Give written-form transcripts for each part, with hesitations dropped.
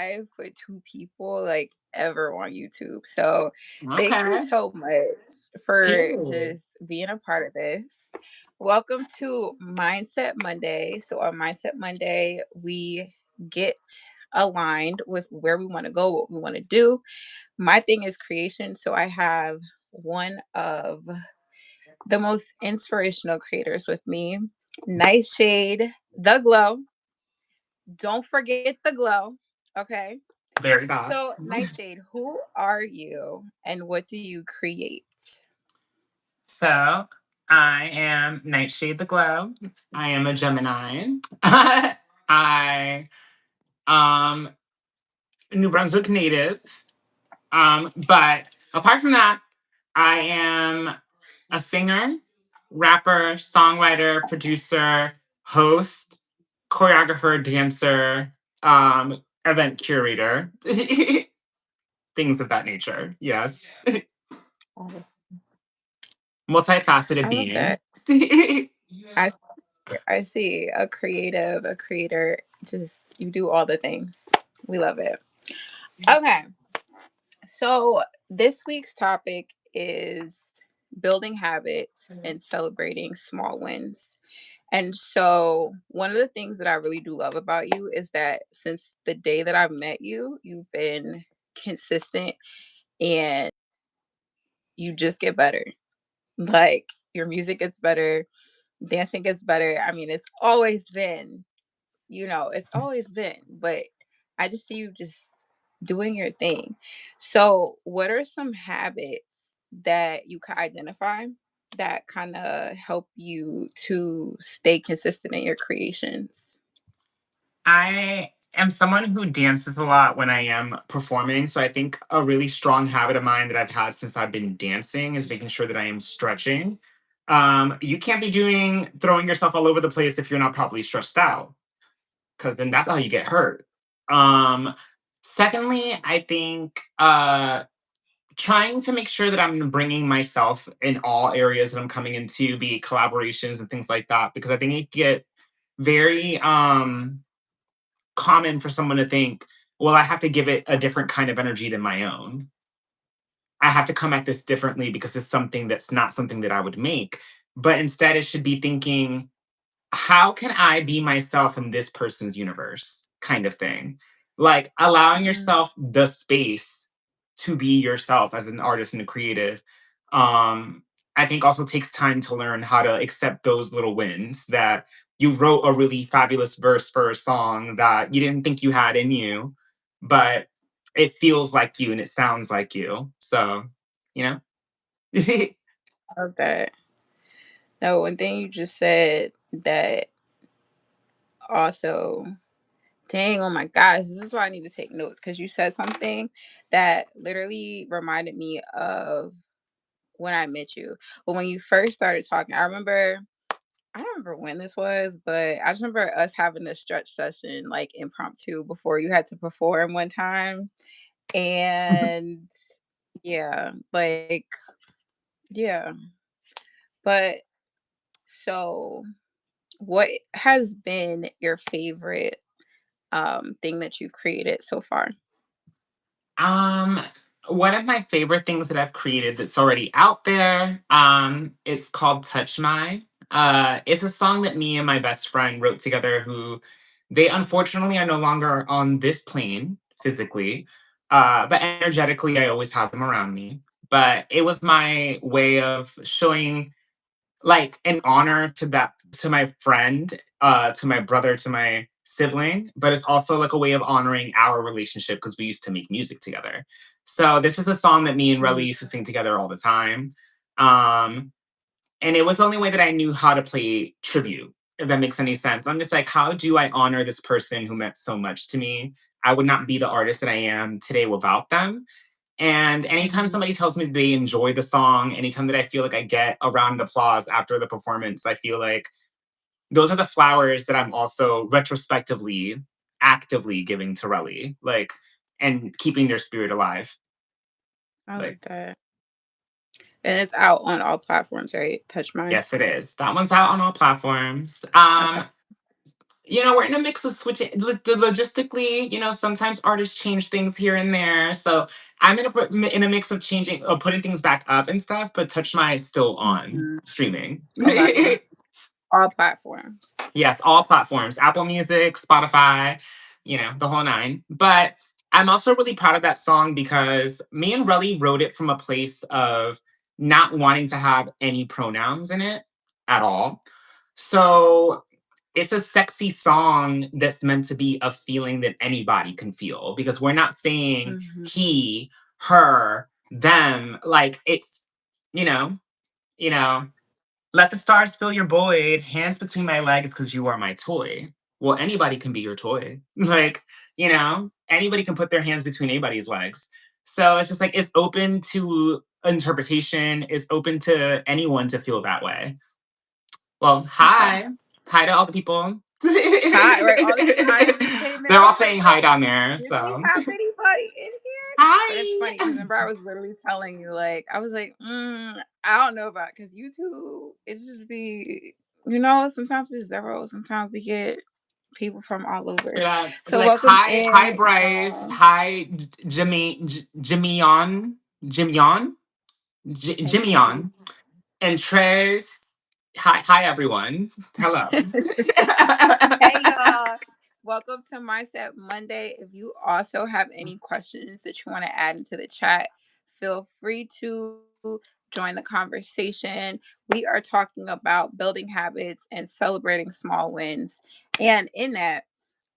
live with two people like ever on YouTube. So thank you Okay. so much for Period. just being a part of this. Welcome to Mindset Monday. So on Mindset Monday, we get aligned with where we want to go, what we want to do. My thing is creation. So I have one of the most inspirational creators with me, NightShade, the glow. Don't forget the glow. Okay. Very bad. So, Nightshade, who are you and what do you create? So I am Nightshade the Glow. I am a Gemini. I New Brunswick native. But apart from that, I am a singer, rapper, songwriter, producer, host, choreographer, dancer, event curator, things of that nature. Yes. Oh, Multifaceted I love being. that. I I see a creative, a creator. Just you do all the things. We love it. Okay. So, this week's topic is building habits and celebrating small wins. And so, one of the things that I really do love about you is that since the day that I've met you, you've been consistent and you just get better. Like, your music gets better, dancing gets better. I mean, it's always been, it's always been, but I just see you just doing your thing. So, what are some habits that you can identify that kind of help you to stay consistent in your creations? I am someone who dances a lot when I am performing. So I think a really strong habit of mine that I've had since I've been dancing is making sure that I am stretching. You can't be doing throwing yourself all over the place if you're not properly stretched out, because then that's how you get hurt. Um, Secondly, I think trying to make sure that I'm bringing myself in all areas that I'm coming into, be it collaborations and things like that, because I think it get very common for someone to think, well, I have to give it a different kind of energy than my own. I have to come at this differently because it's something that's not something that I would make. But instead, it should be thinking, how can I be myself in this person's universe? Kind of thing. Like allowing Mm, yourself the space to be yourself as an artist and a creative. Um, I think also takes time to learn how to accept those little wins that you wrote a really fabulous verse for a song that you didn't think you had in you, but it feels like you and it sounds like you. So, you know? I love that. No, one thing you just said that also, dang, oh my gosh, this is why I need to take notes because you said something that literally reminded me of when I met you. But when you first started talking, I don't remember when this was, but I just remember us having a stretch session like impromptu before you had to perform one time. And yeah, like yeah. But so what has been your favorite thing that you've created so far? Um, One of my favorite things that I've created that's already out there, it's called Touch My. It's a song that me and my best friend wrote together who they unfortunately are no longer on this plane physically. But energetically I always have them around me. But it was my way of showing like an honor to that to my friend, to my brother, to my sibling, but it's also like a way of honoring our relationship because we used to make music together. So this is a song that me and Relly Mm, used to sing together all the time. Um, and it was the only way that I knew how to play tribute, if that makes any sense. I'm just like, how do I honor this person who meant so much to me? I would not be the artist that I am today without them. And anytime mhm. somebody tells me they enjoy the song, anytime that I feel like I get a round of applause after the performance, I feel like those are the flowers that I'm also retrospectively, actively giving to Relly, like, and keeping their spirit alive. I love Like, that. And it's out on all platforms, right? Touch mine. yes, it is. That one's out on all platforms. Okay. we're in a mix of switching logistically. Sometimes artists change things here and there. So I'm in a mix of changing, putting things back up and stuff. But Touch My is still on Mhm. streaming. Okay. All platforms. Yes, all platforms, Apple Music, Spotify, the whole nine. But I'm also really proud of that song because me and Relly wrote it from a place of not wanting to have any pronouns in it at all. So it's a sexy song that's meant to be a feeling that anybody can feel because we're not saying Mhm. he, her, them. Like you know, you know, let the stars fill your void, hands between my legs because you are my toy. Well, anybody can be your toy. Like, anybody can put their hands between anybody's legs. So it's just like it's open to interpretation, it's open to anyone to feel that way. Well, Okay. hi. Hi to all the people. Hi, right? All these hi just came in. They're I all was like, saying hi wait, down there. did we So have anybody in here? But it's funny because hi. remember I was literally telling you, like, I was like, I don't know about because you two, it's just be, sometimes it's zero, sometimes we get people from all over. Yeah, So like welcome hi in. Bryce, hi Jimmyon, Hey Jimmyon, and Trace. Hi everyone. Hello. Hey y'all. Welcome to Mindset Monday. If you also have any questions that you want to add into the chat, feel free to join the conversation. We are talking about building habits and celebrating small wins. And in that,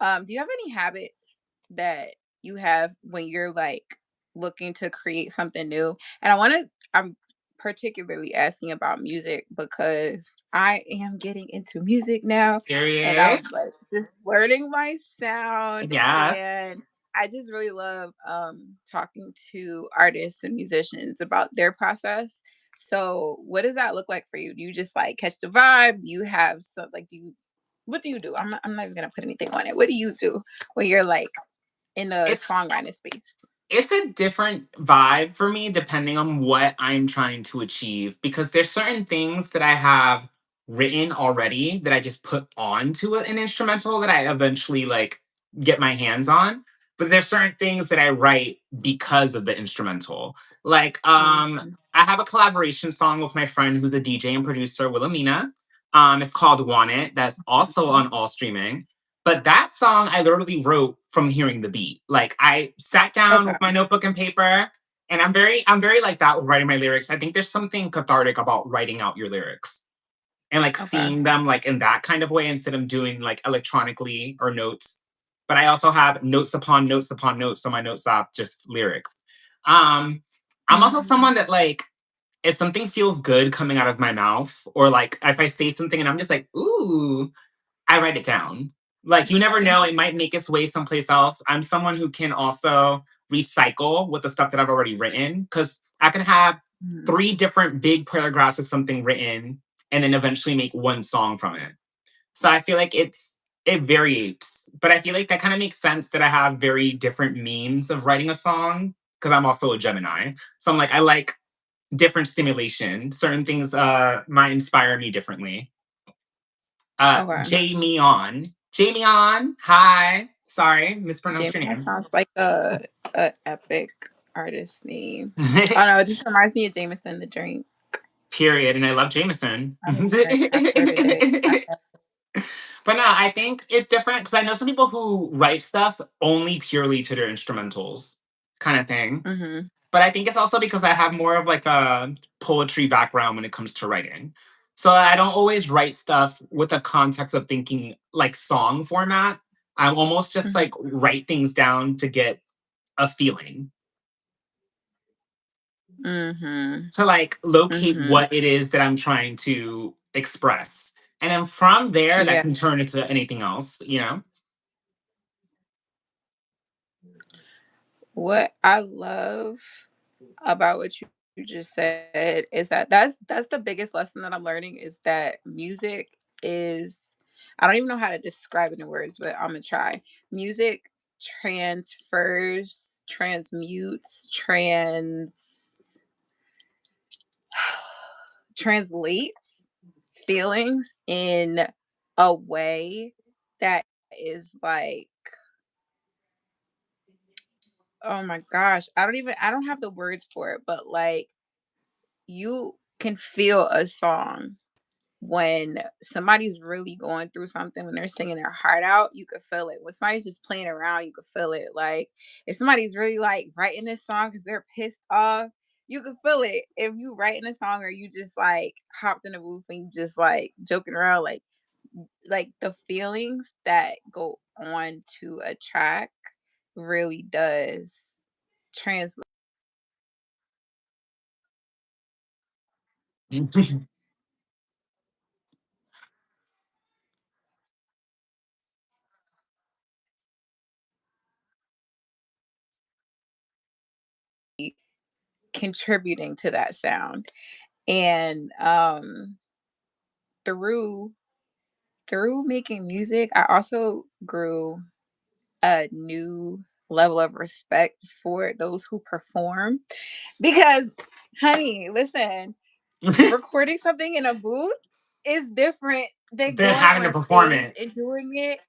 do you have any habits that you have when you're like looking to create something new? And I'm particularly asking about music because I am getting into music now and Period. I'm like just learning my sound Yes. and I just really love talking to artists and musicians about their process. So what does that look like for you? Do you just like catch the vibe? Do you have so like do you what do you do? I'm not even gonna put anything on it. What do you do when you're like in the It's songwriting space? it's a different vibe for me depending on what I'm trying to achieve because there's certain things that I have written already that I just put onto an instrumental that I eventually like get my hands on. But there's certain things that I write because of the instrumental. Like Mhm. I have a collaboration song with my friend who's a DJ and producer, Wilhelmina. It's called Want It. That's also on all streaming. But that song I literally wrote from hearing the beat. Like I sat down Okay. with my notebook and paper, and I'm very like that with writing my lyrics. I think there's something cathartic about writing out your lyrics and like Okay. seeing them like in that kind of way instead of doing like electronically or notes. But I also have notes upon notes upon notes, so my notes app just lyrics. Um, I'm also Mhm. someone that like if something feels good coming out of my mouth, or like if I say something and I'm just like, ooh, I write it down. Like you never know, it might make its way someplace else. I'm someone who can also recycle with the stuff that I've already written because I can have Mhm. three different big paragraphs of something written and then eventually make one song from it. So I feel like it varies, but I feel like that kind of makes sense that I have very different means of writing a song because I'm also a Gemini. So I'm like I like different stimulation. Certain things might inspire me differently. Okay. Jamie on. Hi. Sorry, mispronounced Jamie, your that name. sounds like a epic artist name. Oh no, it just reminds me of Jameson the drink. Period. And I love Jameson. I But need to drink that for today. no, I think it's different because I know some people who write stuff only purely to their instrumentals kind of thing. Mm-hmm. But I think it's also because I have more of like a poetry background when it comes to writing. So I don't always write stuff with a context of thinking like song format. I almost just Mm-hmm. like write things down to get a feeling, Mm-hmm. to like locate Mm-hmm. what it is that I'm trying to express. And then from there, that Yeah. can turn into anything else. What I love about what you just said is that that's the biggest lesson that I'm learning is that music is I don't even know how to describe it in words, but I'm gonna try. Music transfers, transmutes, translates feelings in a way that is like, oh my gosh, I don't have the words for it, but like you can feel a song when somebody's really going through something, when they're singing their heart out, you could feel it. When somebody's just playing around, you could feel it. Like if somebody's really like writing this song because they're pissed off, you could feel it. If you writing a song or you just like hopped in the booth and you just like joking around, like the feelings that go on to a track really does translate, contributing to that sound. And through through making music, I also grew a new level of respect for those who perform because honey, listen, recording something in a booth is different than Than going having to on perform stage it. and doing it.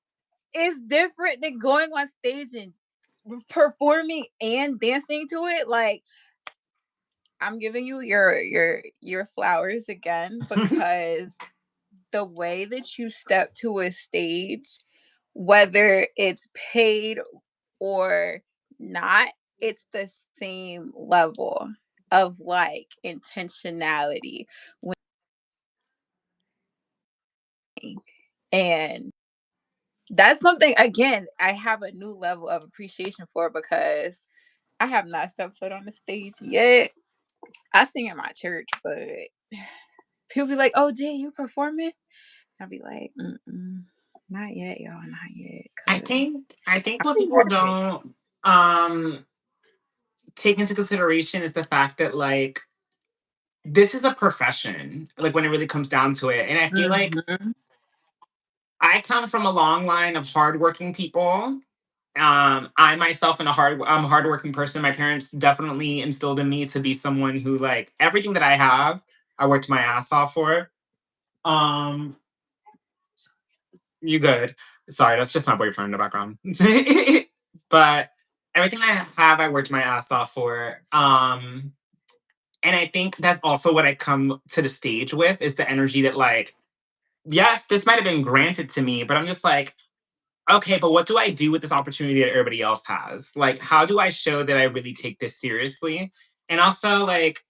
It's different than going on stage and performing and dancing to it. Like I'm giving you your flowers again because the way that you step to a stage, whether it's paid or not, it's the same level of like intentionality. And that's something again I have a new level of appreciation for because I have not stepped foot on the stage yet. I sing in my church, but people be like, "Oh, Jay, you performing?" I'll be like, mm-mm, "Not yet, y'all, not yet," because I think I'm what too people nervous. don't take into consideration is the fact that like this is a profession, like when it really comes down to it. And I feel like Mhm, I come from a long line of hardworking people. I myself am I'm a hardworking person. My parents definitely instilled in me to be someone who like everything that I have, I worked my ass off for. Um, you good. Sorry, that's just my boyfriend in the background. But everything I have, I worked my ass off for. And I think that's also what I come to the stage with is the energy that like, yes, this might have been granted to me, but I'm just like, okay, but what do I do with this opportunity that everybody else has? Like, how do I show that I really take this seriously? And also, like,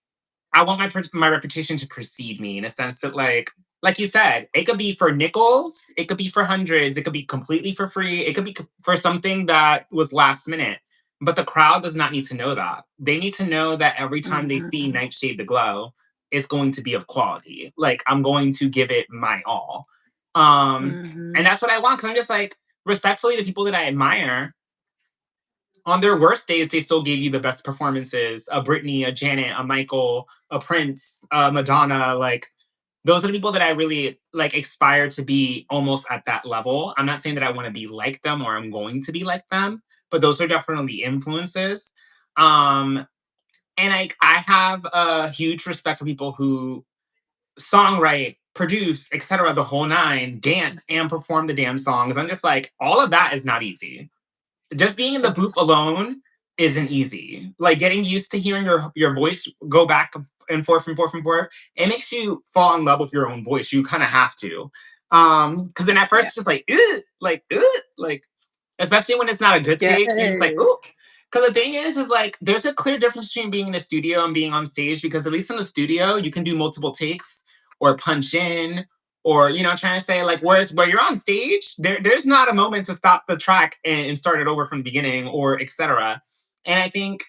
I want my reputation to precede me in a sense that like you said, it could be for nickels, it could be for hundreds, it could be completely for free, it could be for something that was last minute. But the crowd does not need to know that. They need to know that every time they see mhm, Nightshade the Glow, it's going to be of quality. Like I'm going to give it my all. And mhm, that's what I want because I'm just like respectfully the people that I admire on their worst days, they still gave you the best performances. A Britney, a Janet, a Michael, a Prince, a Madonna. Like those are the people that I really like aspire to be almost at that level. I'm not saying that I want to be like them or I'm going to be like them, but those are definitely influences. Um, and I have a huge respect for people who songwrite, produce, etc., the whole nine, dance and perform the damn songs. I'm just like, all of that is not easy. Just being in the booth facts. alone isn't easy. Like getting used to hearing your voice go back and forth and forth and forth, it makes you fall in love with your own voice. You kind of have to. Because then at first Yeah. it's just like, "Ugh," like especially when it's not a good take, you're just like, Yes. ooh. Because the thing is like there's a clear difference between being in the studio and being on stage because at least in the studio you can do multiple takes or punch in or trying to say like whereas where you're on stage there's not a moment to stop the track and start it over from the beginning or etc. And I think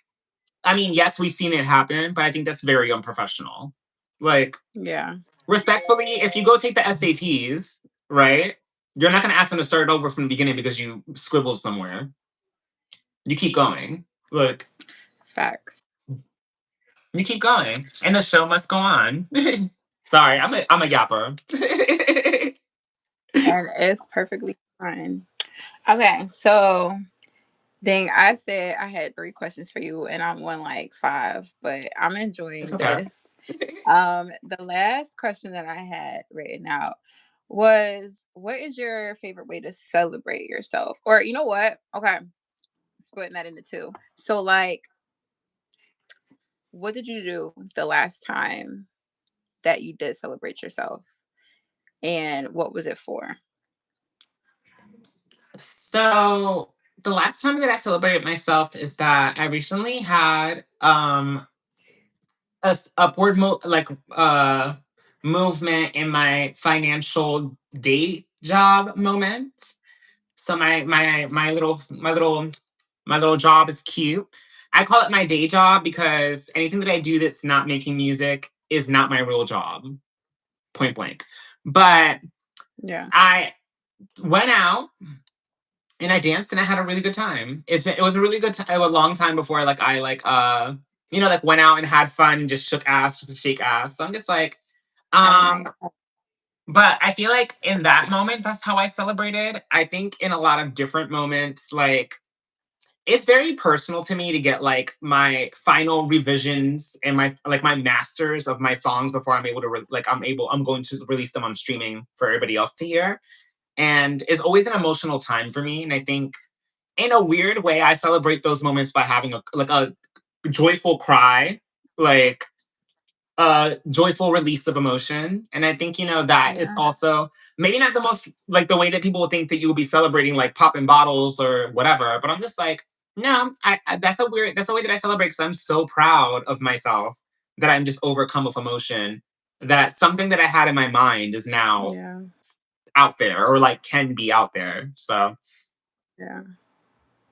I mean yes we've seen it happen but I think that's very unprofessional. Like Yeah. respectfully if you go take the SATs, right, you're not going to ask them to start it over from the beginning because you scribbled somewhere. You keep going. Look, Facts. you keep going and the show must go on. Sorry, I'm a yapper. And it's perfectly fine. Okay, so dang, I said I had three questions for you and I'm on like five, but I'm It's enjoying okay. this. The last question that I had written out was what is your favorite way to celebrate yourself? Or you know what? Okay, splitting that into two. So like, what did you do the last time that you did celebrate yourself? And what was it for? So the last time that I celebrated myself is that I recently had upward movement in my financial day job moment. So my little job is cute. I call it my day job because anything that I do that's not making music is not my real job, point blank. But Yeah. I went out and I danced and I had a really good time. It was a really good time, a long time before like I like went out and had fun and just shook ass just to shake ass. So I'm just like, Had a night. um, but I feel like in that moment, that's how I celebrated. I think in a lot of different moments, like it's very personal to me to get like my final revisions and my masters of my songs before I'm able to I'm going to release them on streaming for everybody else to hear. And it's always an emotional time for me. And I think in a weird way, I celebrate those moments by having a joyful cry, like a joyful release of emotion. And I think, that is Yeah. also maybe not the most like the way that people would think that you would be celebrating like popping bottles or whatever. But I'm just like, no, that's a way that I celebrate because I'm so proud of myself that I'm just overcome with emotion. That something that I had in my mind is now Yeah. out there or like can be out there. So, Yeah.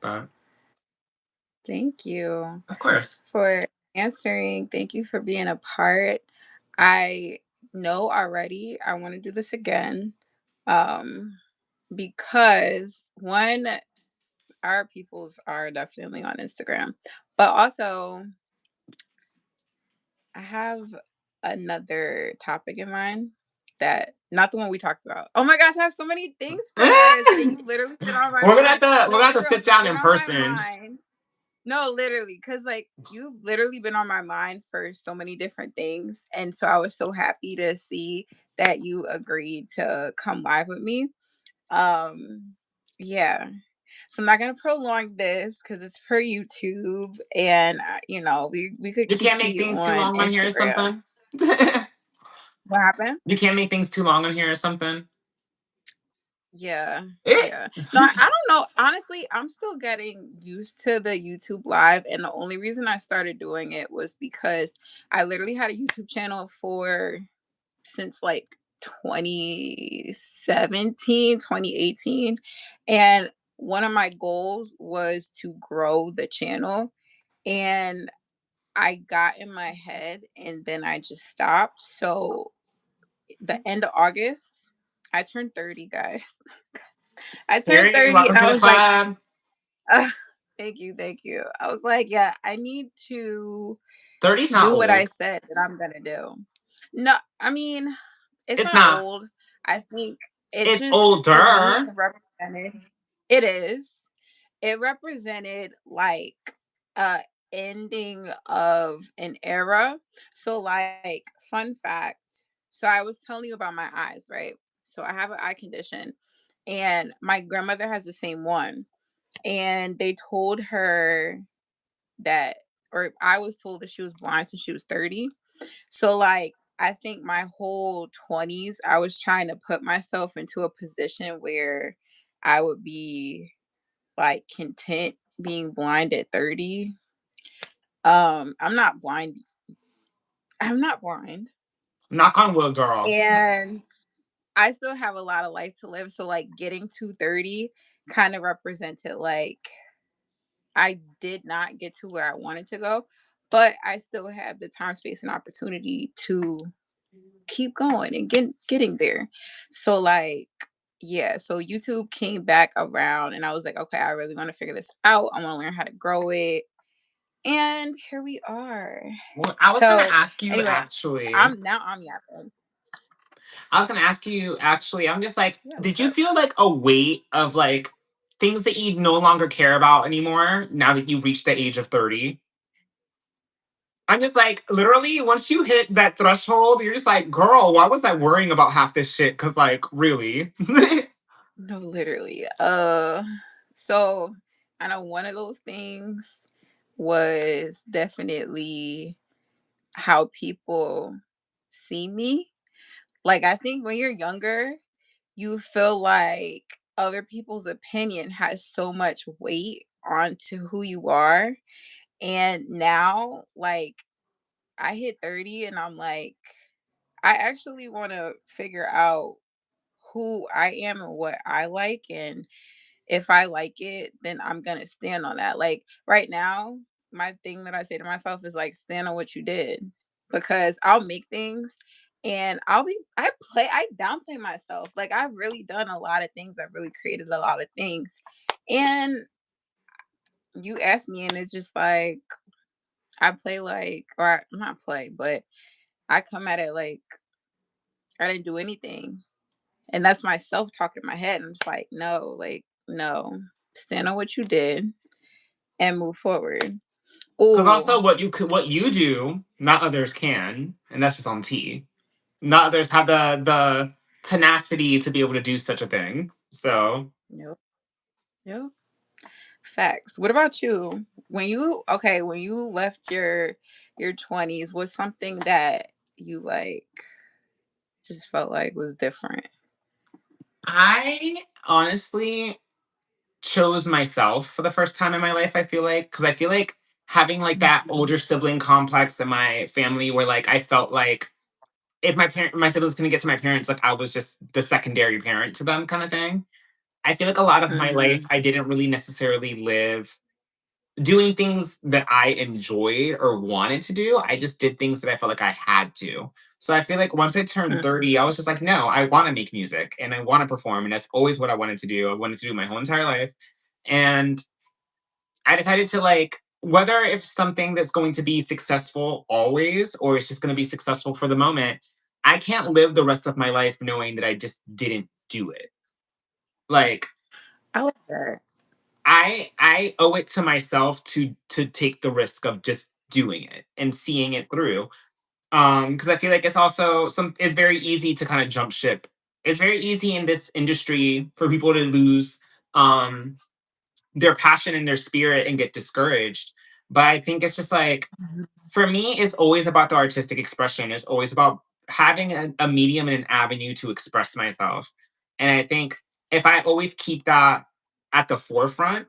but Thank you of course. for answering. Thank you for being a part. I know already I want to do this again. Um, because one, our peoples are definitely on Instagram, but also I have another topic in mind that not the one we talked about. Oh my gosh, I have so many things for this, and you've literally been on my mind. We're gonna No, have to for real, sit you've down been in on my person. mind. No, literally, because like you've literally been on my mind for so many different things. And so I was so happy to see that you agreed to come live with me. Um, yeah. So I'm not gonna prolong this because it's for YouTube, and we could You can't make kiki things too on long on here or Instagram. something. What happened? You can't make things too long on here or something. Yeah, Eh. yeah. No, I don't know. Honestly, I'm still getting used to the YouTube live, and the only reason I started doing it was because I literally had a YouTube channel for since like 2017, 2018, and one of my goals was to grow the channel, and I got in my head and then I just stopped. So the end of August, I turned 30, guys. I turned Period. 30 Welcome and to I the was like, club. uh, thank you, thank you. I was like, yeah, I need to 30's not do what I old. said that I'm gonna do. No, I mean, it's It's not not. old. I think it It's just for me older. it represented it is. It represented like a ending of an era. So like fun fact. So I was telling you about my eyes, right? So I have an eye condition and my grandmother has the same one. And they told her that or I was told that she was blind since she was 30. So like I think my whole 20s I was trying to put myself into a position where I would be like content being blind at 30. I'm not blind. I'm not blind. Knock on wood, girl. And I still have a lot of life to live. So like getting to 30 kind of represented like I did not get to where I wanted to go, but I still have the time, space, and opportunity to keep going and getting there. So like yeah, so YouTube came back around and I was like, okay, I really want to figure this out. I want to learn how to grow it. And here we are. Well, I was gonna So ask you anyway, actually. I'm yapping. I was gonna ask you actually. I'm just like, Yeah, did what's you up? feel like a weight of like things that you no longer care about anymore now that you've reached the age of 30? I'm just like, literally, once you hit that threshold, you're just like, girl, why was I worrying about half this shit? Because, like, really? No, literally. So I know one of those things was definitely how people see me. Like, I think when you're younger, you feel like other people's opinion has so much weight onto who you are. And now, like, I hit 30 and I'm like, I actually want to figure out who I am and what I like. And if I like it, then I'm going to stand on that. Like right now, my thing that I say to myself is like, stand on what you did because I'll make things and I downplay myself. Like I've really done a lot of things. I've really created a lot of things. And you ask me, and it's just like, I play like, or not play, but I come at it like I didn't do anything. And that's my self talk in my head. I'm just like, no, stand on what you did and move forward. Because Oh, also, what you do, not others can, and that's just on T. Not others have the tenacity to be able to do such a thing. So no, no. Facts. What about you? When you left your 20s, was something that you like just felt like was different? I honestly chose myself for the first time in my life. I feel like because I feel like having like that Mhm. older sibling complex in my family, where like I felt like if my siblings couldn't get to my parents, like I was just the secondary parent to them, kind of thing. I feel like a lot of my life Mhm. I didn't really necessarily live doing things that I enjoyed or wanted to do. I just did things that I felt like I had to. So I feel like once I turned Mhm. 30, I was just like, no, I want to make music and I want to perform. And that's always what I wanted to do. I wanted to do my whole entire life. And I decided to like, whether if something that's going to be successful always or it's just going to be successful for the moment, I can't live the rest of my life knowing that I just didn't do it. Like, I like that. I owe it to myself to take the risk of just doing it and seeing it through. Because I feel like it's also it's very easy to kind of jump ship. It's very easy in this industry for people to lose um their passion and their spirit and get discouraged. But I think it's just like Mhm. for me, it's always about the artistic expression. It's always about having a medium and an avenue to express myself. And I think if I always keep that at the forefront,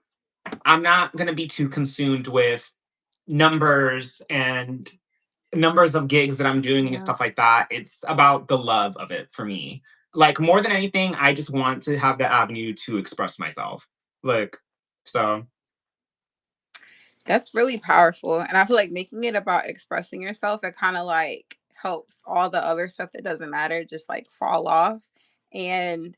I'm not going to be too consumed with numbers and numbers of gigs that I'm doing and Yeah. stuff like that. It's about the love of it for me. Like more than anything, I just want to have the avenue to express myself. Like, so That's really powerful. And I feel like making it about expressing yourself, it kind of like helps all the other stuff that doesn't matter just like fall off. And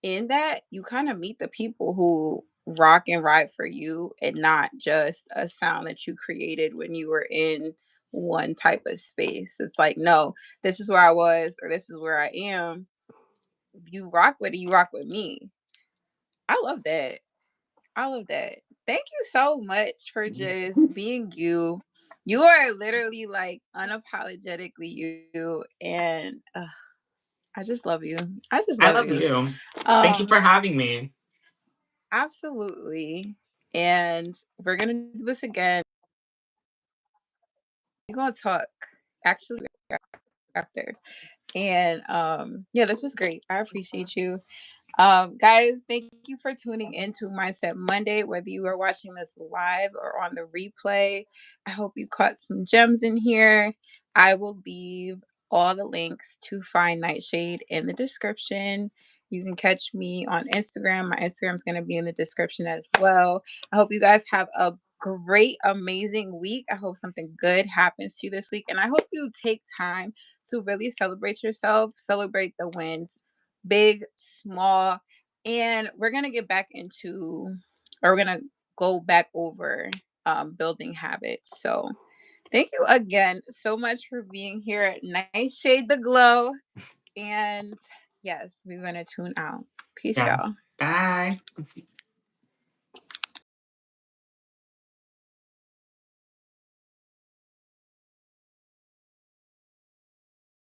in that, you kind of meet the people who rock and ride for you and not just a sound that you created when you were in one type of space. It's like, no, this is where I was or this is where I am. You rock with it, you rock with me. I love that. I love that. Thank you so much for just being you. You are literally like unapologetically you, and I just love you. I just I love love you. you. Thank you Um, for having me. absolutely. And we're gonna do this again. We're gonna talk actually after. And yeah, this was great. I appreciate you. Guys, thank you for tuning into Mindset Monday, whether you are watching this live or on the replay. I hope you caught some gems in here. I will leave all the links to find Nightshade in the description. You can catch me on Instagram. My Instagram is going to be in the description as well. I hope you guys have a great, amazing week. I hope something good happens to you this week. And I hope you take time to really celebrate yourself, celebrate the wins, big, small. And we're going to get back into, or we're going to go back over building habits. So thank you again so much for being here at Nightshade the Glow. And yes, we're going to tune out. Peace, y'all. Yes. Bye.